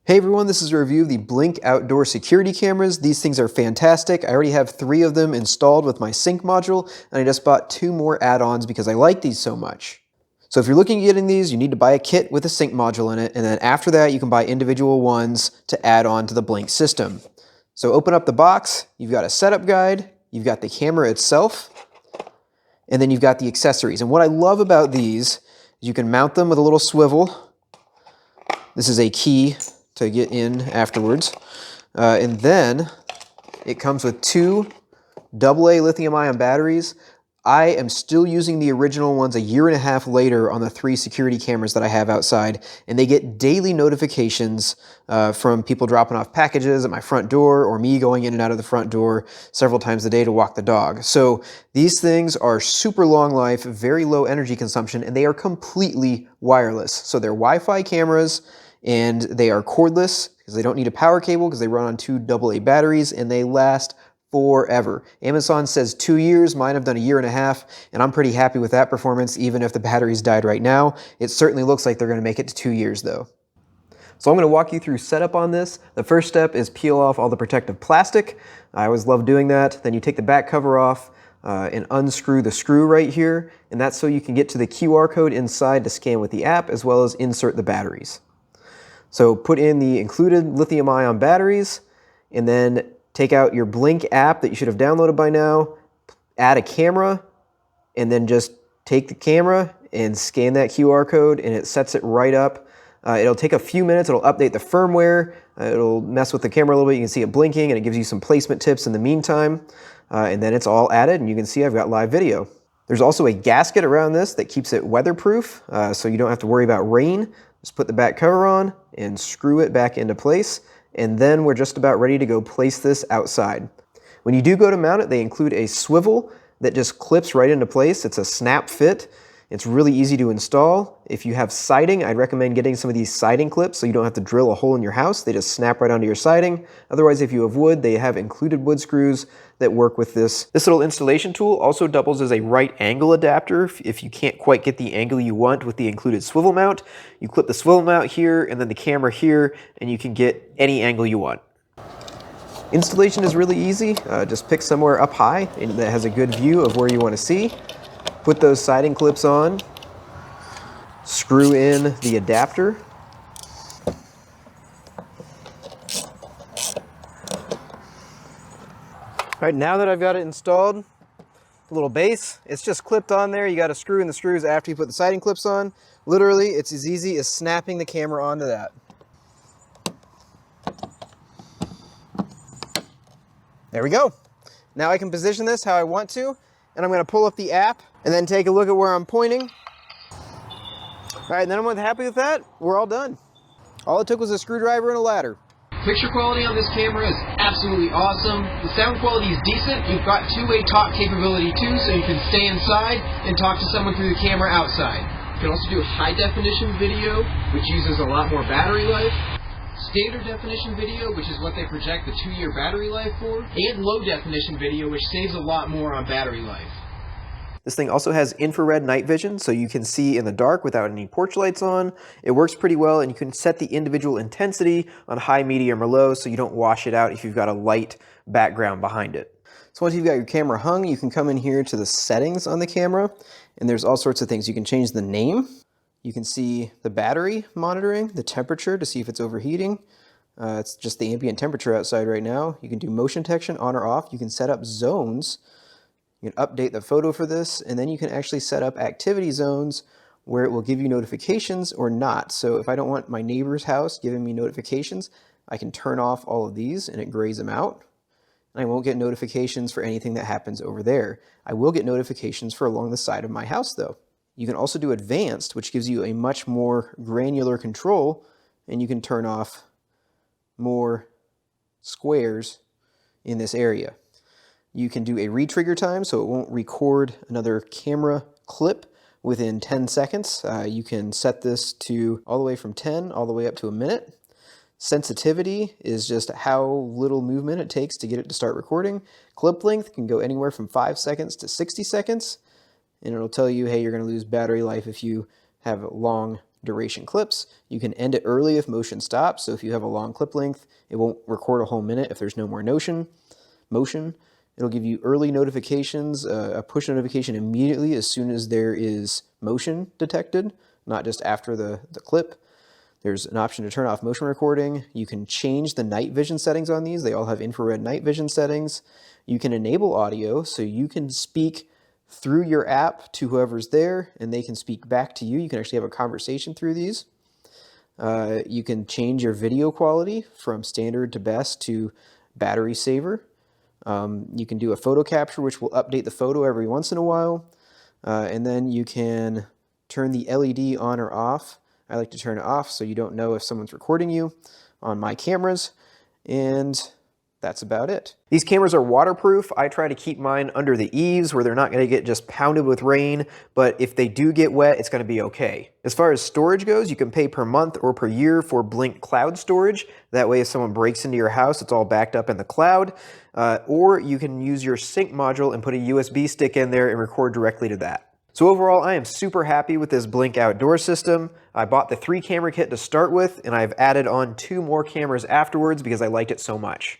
Hey everyone, this is a review of the Blink outdoor security cameras. These things are fantastic. I already have 3 of them installed with my sync module, and I just bought 2 more add-ons because I like these so much. So if you're looking at getting these, you need to buy a kit with a sync module in it, and then after that you can buy individual ones to add on to the Blink system. So open up the box, you've got a setup guide, you've got the camera itself, and then you've got the accessories. And what I love about these is you can mount them with a little swivel. This is a key to get in afterwards. And then it comes with 2 AA lithium-ion batteries. I am still using the original ones a year and a half later on the 3 security cameras that I have outside, and they get daily notifications from people dropping off packages at my front door or me going in and out of the front door several times a day to walk the dog. So these things are super long life, very low energy consumption, and they are completely wireless. So they're Wi-Fi cameras, and they are cordless because they don't need a power cable because they run on 2 AA batteries, and they last forever. Amazon says 2 years, mine have done a year and a half, and I'm pretty happy with that performance even if the batteries died right now. It certainly looks like they're going to make it to 2 years though. So I'm going to walk you through setup on this. The first step is peel off all the protective plastic. I always love doing that. Then you take the back cover off and unscrew the screw right here, and that's so you can get to the QR code inside to scan with the app as well as insert the batteries. So put in the included lithium-ion batteries, and then take out your Blink app that you should have downloaded by now, add a camera, and then just take the camera and scan that QR code, and it sets it right up. It'll take a few minutes, it'll update the firmware, it'll mess with the camera a little bit, you can see it blinking, and it gives you some placement tips in the meantime, and then it's all added, and you can see I've got live video. There's also a gasket around this that keeps it weatherproof, so you don't have to worry about rain. Just put the back cover on and screw it back into place, and then we're just about ready to go place this outside. When you do go to mount it, they include a swivel that just clips right into place. It's a snap fit. It's really easy to install. If you have siding, I'd recommend getting some of these siding clips so you don't have to drill a hole in your house. They just snap right onto your siding. Otherwise, if you have wood, they have included wood screws that work with this. This little installation tool also doubles as a right angle adapter. If you can't quite get the angle you want with the included swivel mount, you clip the swivel mount here and then the camera here, and you can get any angle you want. Installation is really easy. Just pick somewhere up high and that has a good view of where you want to see. Put those siding clips on, screw in the adapter. All right, now that I've got it installed, the little base, it's just clipped on there. You got to screw in the screws after you put the siding clips on. Literally, it's as easy as snapping the camera onto that. There we go. Now I can position this how I want to, and I'm going to pull up the app and then take a look at where I'm pointing. All right, and then I'm happy with that. We're all done. All it took was a screwdriver and a ladder. Picture quality on this camera is absolutely awesome. The sound quality is decent. You've got two-way talk capability too, so you can stay inside and talk to someone through the camera outside. You can also do high definition video, which uses a lot more battery life. Standard definition video, which is what they project the 2-year battery life for, and low definition video, which saves a lot more on battery life. This thing also has infrared night vision, so you can see in the dark without any porch lights on. It works pretty well, and you can set the individual intensity on high, medium, or low so you don't wash it out if you've got a light background behind it. So once you've got your camera hung, you can come in here to the settings on the camera, and there's all sorts of things. You can change the name. You can see the battery monitoring, the temperature to see if it's overheating. It's just the ambient temperature outside right now. You can do motion detection on or off. You can set up zones. You can update the photo for this, and then you can actually set up activity zones where it will give you notifications or not. So if I don't want my neighbor's house giving me notifications, I can turn off all of these and it grays them out. And I won't get notifications for anything that happens over there. I will get notifications for along the side of my house though. You can also do advanced, which gives you a much more granular control, and you can turn off more squares in this area. You can do a retrigger time, so it won't record another camera clip within 10 seconds. You can set this to all the way from 10 all the way up to a minute. Sensitivity is just how little movement it takes to get it to start recording. Clip length can go anywhere from 5 seconds to 60 seconds. And it'll tell you, hey, you're going to lose battery life if you have long duration clips. You can end it early if motion stops. So if you have a long clip length, it won't record a whole minute if there's no more motion. It'll give you early notifications, a push notification immediately as soon as there is motion detected, not just after the clip. There's an option to turn off motion recording. You can change the night vision settings on these. They all have infrared night vision settings. You can enable audio, so you can speak through your app to whoever's there, and they can speak back to you. You can actually have a conversation through these. You can change your video quality from standard to best to battery saver. You can do a photo capture, which will update the photo every once in a while. And then you can turn the LED on or off. I like to turn it off so you don't know if someone's recording you on my cameras. And that's about it. These cameras are waterproof. I try to keep mine under the eaves where they're not going to get just pounded with rain, but if they do get wet, it's going to be okay. As far as storage goes, you can pay per month or per year for Blink Cloud storage. That way if someone breaks into your house, it's all backed up in the cloud. Or you can use your sync module and put a USB stick in there and record directly to that. So overall, I am super happy with this Blink outdoor system. I bought the 3 camera kit to start with, and I've added on 2 more cameras afterwards because I liked it so much.